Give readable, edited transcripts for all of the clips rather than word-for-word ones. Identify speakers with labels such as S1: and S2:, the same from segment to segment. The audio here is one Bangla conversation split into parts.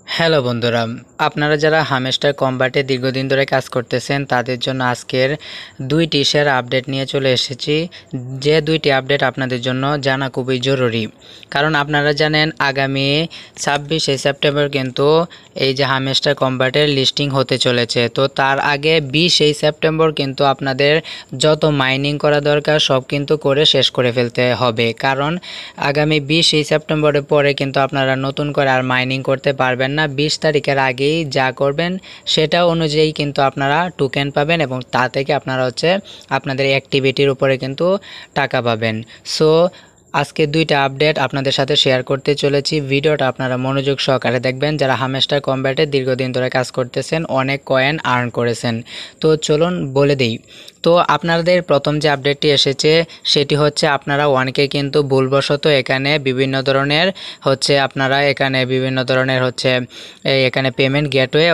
S1: হ্যালো বন্ধুরা, আপনারা যারা হামেস্টার কম্বাটে দীর্ঘদিন ধরে কাজ করতেছেন তাদের জন্য আজকের দুইটি সেরা আপডেট নিয়ে চলে এসেছি। যে দুইটি আপডেট আপনাদের জন্য জানা খুবই জরুরি, কারণ আপনারা জানেন আগামী 26শে সেপ্টেম্বর কিন্তু এই যে হামেস্টার কম্বাটের লিস্টিং হতে চলেছে। তো তার আগে 20শে সেপ্টেম্বর কিন্তু আপনাদের যত মাইনিং করা দরকার সব কিন্তু করে শেষ করে ফেলতে হবে, কারণ আগামী 20শে সেপ্টেম্বরের পরে কিন্তু আপনারা নতুন করে আর মাইনিং করতে পারবেন না। 20 তারিখের আগেই যা করবেন সেটা অনুযায়ী কিন্তু আপনারা টোকেন পাবেন এবং তা থেকে আপনারা আপনাদের অ্যাক্টিভিটির উপরে কিন্তু টাকা পাবেন। সো আজকে দুইটা আপডেট আপনাদের সাথে শেয়ার করতে চলেছি। ভিডিওটা আপনারা মনোযোগ সহকারে দেখবেন। যারা হামেস্টার কম্ব্যাটে দীর্ঘদিন ধরে কাজ করতেছেন, অনেক কয়েন আর্ন করেছেন, তো চলুন বলে দিই। তো আপনাদের প্রথম যে আপডেটটি এসেছে সেটি হচ্ছে আপনারা অনেকে কিন্তু ভুলবশত এখানে বিভিন্ন ধরনের আপনারা এখানে বিভিন্ন ধরনের এখানে পেমেন্ট গেটওয়ে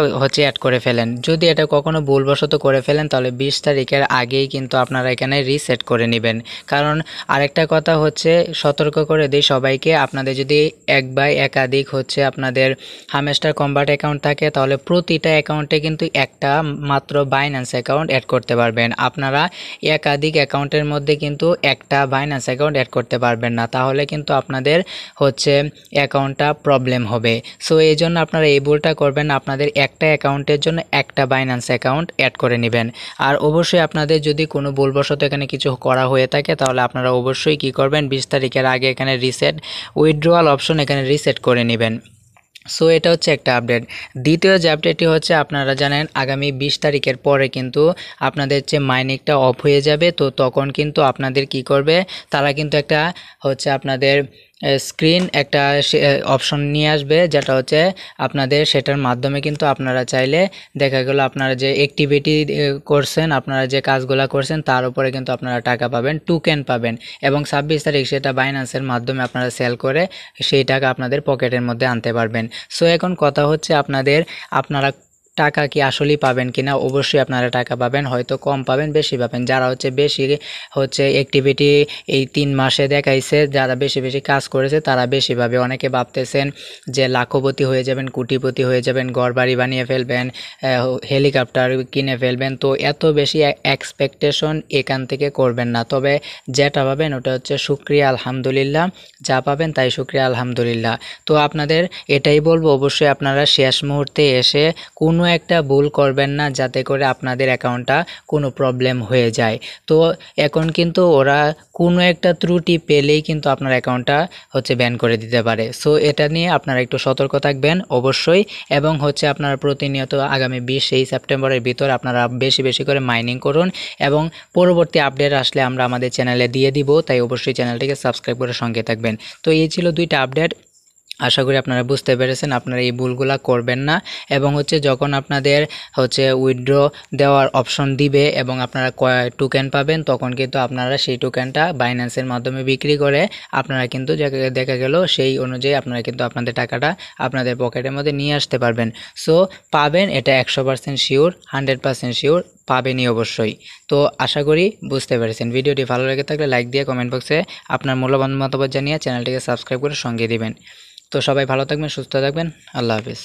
S1: অ্যাড করে ফেলেন। যদি এটা কখনো ভুলবশত করে ফেলেন তাহলে 20 তারিখের আগেই কিন্তু আপনারা এখানে রিসেট করে নেবেন। কারণ আরেকটা কথা সতর্ক করে দিই সবাইকে, আপনাদের যদি এক বা একাধিক আপনাদের হামেস্টার কম্বাট অ্যাকাউন্ট থাকে তাহলে প্রতিটা অ্যাকাউন্টে কিন্তু একটা মাত্র বাইন্যান্স অ্যাকাউন্ট অ্যাড করতে পারবেন। আপনারা একাধিক অ্যাকাউন্টের মধ্যে কিন্তু একটা বাইন্যান্স অ্যাকাউন্ট অ্যাড করতে পারবেন না, তাহলে কিন্তু আপনাদের অ্যাকাউন্টটা প্রবলেম হবে। সো এই জন্য আপনারা এই ভুলটা করবেন না, আপনাদের একটা অ্যাকাউন্টের জন্য একটা বাইন্যান্স অ্যাকাউন্ট অ্যাড করে নেবেন। আর অবশ্যই আপনাদের যদি কোনো ভুলবশত এখানে কিছু করা হয়ে থাকে তাহলে আপনারা অবশ্যই কী করবেন, 20 তারিখের আগে এখানে রিসেট উইথড্রয়াল অপশন এখানে রিসেট করে নেবেন। সো এটা একটা আপডেট। দ্বিতীয় যে আপডেটটি আপনারা জানেন আগামী 20 তারিখের পরে কিন্তু আপনাদের মাইনিংটা অফ হয়ে যাবে। তো তখন কিন্তু আপনাদের কি করবে, তারা কিন্তু একটা আপনাদের স্ক্রিন একটা অপশন নিয়ে আসবে, যেটা আপনাদের সেটার মাধ্যমে কিন্তু আপনারা চাইলে দেখা গেল আপনারা যে অ্যাক্টিভিটি করছেন, আপনারা যে কাজগুলো করছেন তার উপরে কিন্তু আপনারা টাকা পাবেন, টোকেন পাবেন এবং 26 তারিখ সেটা বাইন্যান্সের মাধ্যমে আপনারা সেল করে সেই টাকা আপনাদের পকেটের মধ্যে আনতে পারবেন। সো এখন কথা আপনারা টাকা কি আসলেই পাবেন কিনা। অবশ্যই আপনারা টাকা পাবেন, হয়তো কম পাবেন বেশি পাবেন। যারা বেশি অ্যাক্টিভিটি এই 3 মাসে দেখাইছে, যারা বেশি বেশি কাজ করেছে তারা বেশি পাবে। অনেকে ভাবতেছেন যে লাখপতি হয়ে যাবেন, কোটিপতি হয়ে যাবেন, ঘর বাড়ি বানিয়ে ফেলবেন, হেলিকপ্টার কিনে ফেলবেন। তো এত বেশি এক্সপেকটেশন এখান থেকে করবেন না। তবে যেটা পাবেন ওটা শুকরিয়া আলহামদুলিল্লাহ, যা পাবেন তাই শুকরিয়া আলহামদুলিল্লাহ। তো আপনাদের এটাই বলবো, অবশ্যই আপনারা শেষ মুহূর্তে এসে কোনো একটা ভুল করবেন না যাতে করে আপনাদের অ্যাকাউন্টটা কোনো প্রবলেম হয়ে যায়। তো এখন কিন্তু ওরা কোনো একটা ত্রুটি পেলেই কিন্তু আপনার অ্যাকাউন্টটা ব্যান করে দিতে পারে। সো এটা নিয়ে আপনারা একটু সতর্ক থাকবেন অবশ্যই। এবং আপনারা প্রতিনিয়ত আগামী 20 সেপ্টেম্বরের ভিতর আপনারা বেশি বেশি করে মাইনিং করুন এবং পরবর্তী আপডেট আসলে আমরা আমাদের চ্যানেলে দিয়ে দিব, তাই অবশ্যই চ্যানেলটিকে সাবস্ক্রাইব করে সঙ্গে থাকবেন। তো এই ছিল দুইটা আপডেট, আশা করি আপনারা বুঝতে পেরেছেন। আপনারা এই ভুলগুলা করবেন না এবং যখন আপনাদের উইথড্র দেওয়ার অপশন দিবে এবং আপনারা টোকেন পাবেন তখন কিন্তু আপনারা সেই টোকেনটা বাইন্যান্সের মাধ্যমে বিক্রি করে আপনারা কিন্তু দেখা গেল সেই অনুযায়ী আপনারা কিন্তু আপনাদের টাকাটা আপনাদের পকেটের মধ্যে নিয়ে আসতে পারবেন। সো পাবেন, এটা 100% শিওর, 100% শিওর পাবেনই অবশ্যই। তো আশা করি বুঝতে পেরেছেন। ভিডিওটি ভালো লেগে থাকলে লাইক দিয়ে কমেন্ট বক্সে আপনার মূল্যবান মতামত জানিয়ে চ্যানেলটিকে সাবস্ক্রাইব করে সঙ্গে দিবেন। তো সবাই ভালো থাকবেন, সুস্থ থাকবেন, আল্লাহ হাফিজ।